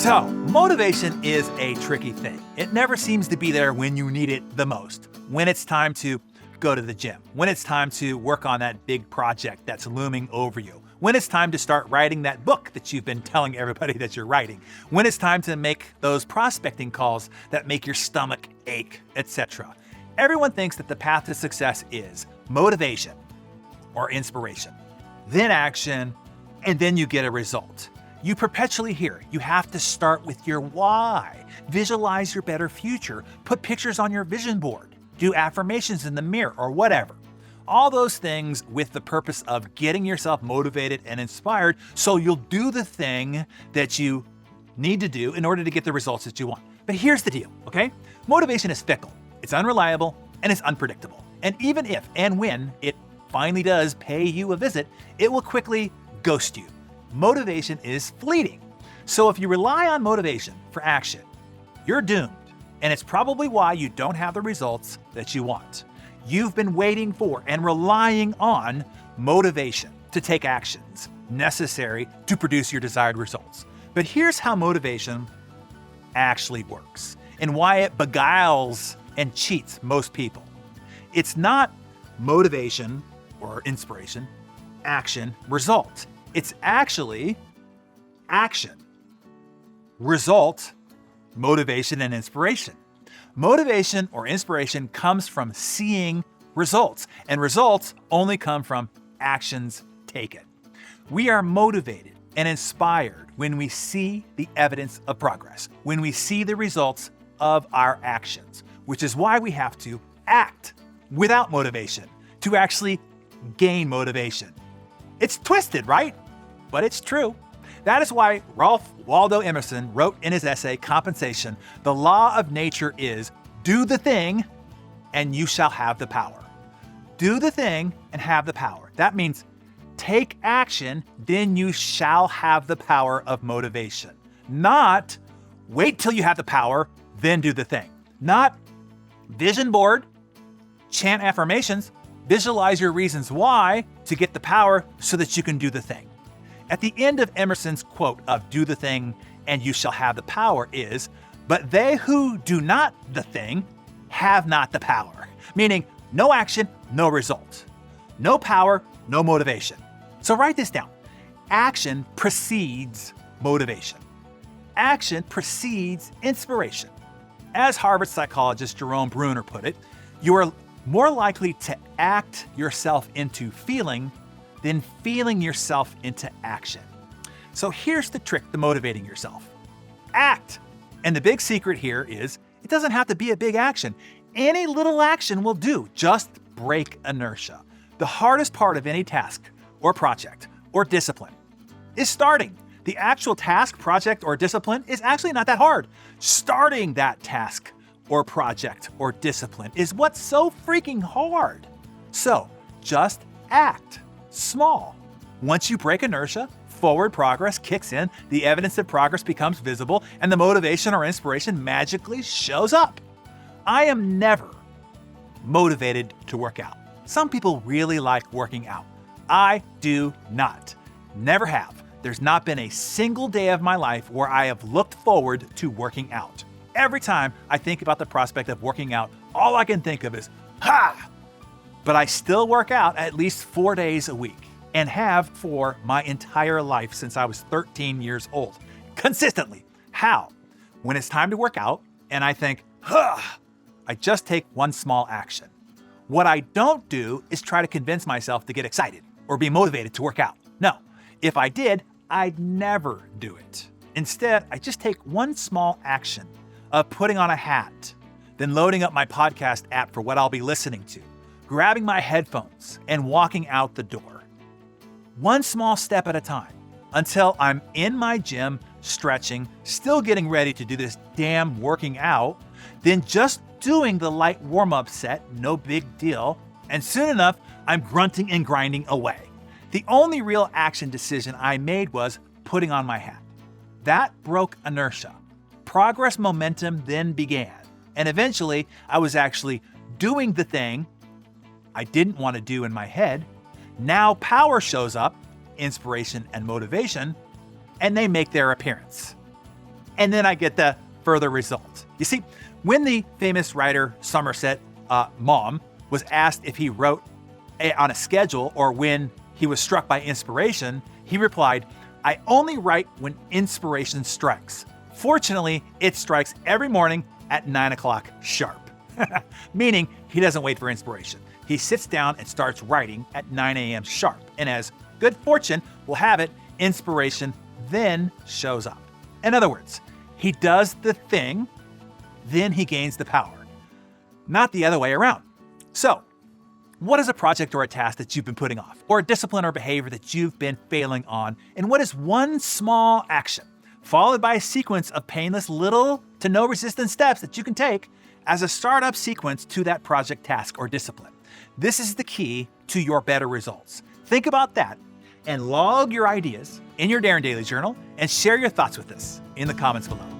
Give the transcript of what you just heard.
So, motivation is a tricky thing. It never seems to be there when you need it the most. When it's time to go to the gym, when it's time to work on that big project that's looming over you, when it's time to start writing that book that you've been telling everybody that you're writing, when it's time to make those prospecting calls that make your stomach ache, etc. Everyone thinks that the path to success is motivation or inspiration, then action, and then you get a result. You perpetually hear, you have to start with your why. Visualize your better future. Put pictures on your vision board. Do affirmations in the mirror or whatever. All those things with the purpose of getting yourself motivated and inspired so you'll do the thing that you need to do in order to get the results that you want. But here's the deal, okay? Motivation is fickle. It's unreliable and it's unpredictable. And even if and when it finally does pay you a visit, it will quickly ghost you. Motivation is fleeting. So if you rely on motivation for action, you're doomed. And it's probably why you don't have the results that you want. You've been waiting for and relying on motivation to take actions necessary to produce your desired results. But here's how motivation actually works and why it beguiles and cheats most people. It's not motivation or inspiration, action, result. It's actually action, result, motivation, and inspiration. Motivation or inspiration comes from seeing results, and results only come from actions taken. We are motivated and inspired when we see the evidence of progress, when we see the results of our actions, which is why we have to act without motivation to actually gain motivation. It's twisted, right? But it's true. That is why Ralph Waldo Emerson wrote in his essay, Compensation, the law of nature is, do the thing and you shall have the power. Do the thing and have the power. That means take action, then you shall have the power of motivation. Not wait till you have the power, then do the thing. Not vision board, chant affirmations, visualize your reasons why to get the power so that you can do the thing. At the end of Emerson's quote of do the thing and you shall have the power is, but they who do not the thing have not the power. Meaning no action, no result. No power, no motivation. So write this down. Action precedes motivation. Action precedes inspiration. As Harvard psychologist Jerome Bruner put it, you are more likely to act yourself into feeling than feeling yourself into action. So here's the trick to motivating yourself. Act. And the big secret here is it doesn't have to be a big action. Any little action will do. Just break inertia. The hardest part of any task or project or discipline is starting. The actual task, project, or discipline is actually not that hard. Starting that task or project or discipline is what's so freaking hard. So just act small. Once you break inertia, forward progress kicks in, the evidence of progress becomes visible, and the motivation or inspiration magically shows up. I am never motivated to work out. Some people really like working out. I do not. Never have. There's not been a single day of my life where I have looked forward to working out. Every time I think about the prospect of working out, all I can think of is, ha! But I still work out at least 4 days a week and have for my entire life since I was 13 years old. Consistently. How? When it's time to work out and I think, I just take one small action. What I don't do is try to convince myself to get excited or be motivated to work out. No, if I did, I'd never do it. Instead, I just take one small action of putting on a hat, then loading up my podcast app for what I'll be listening to, grabbing my headphones and walking out the door. One small step at a time until I'm in my gym, stretching, still getting ready to do this damn working out, then just doing the light warm-up set, no big deal, and soon enough, I'm grunting and grinding away. The only real action decision I made was putting on my hat. That broke inertia. Progress momentum then began, and eventually I was actually doing the thing I didn't want to do in my head. Now power shows up, inspiration and motivation, and they make their appearance. and then I get the further results. You see, when the famous writer Somerset Maugham was asked if he wrote on a schedule or when he was struck by inspiration, he replied, "I only write when inspiration strikes. Fortunately, it strikes every morning at 9 o'clock sharp." Meaning he doesn't wait for inspiration. He sits down and starts writing at 9 a.m. sharp. And as good fortune will have it, inspiration then shows up. In other words, he does the thing, then he gains the power. Not the other way around. So, what is a project or a task that you've been putting off, or a discipline or behavior that you've been failing on? And what is one small action, followed by a sequence of painless little to no resistance steps that you can take as a startup sequence to that project, task, or discipline? This is the key to your better results. Think about that and log your ideas in your Darren Daily Journal and share your thoughts with us in the comments below.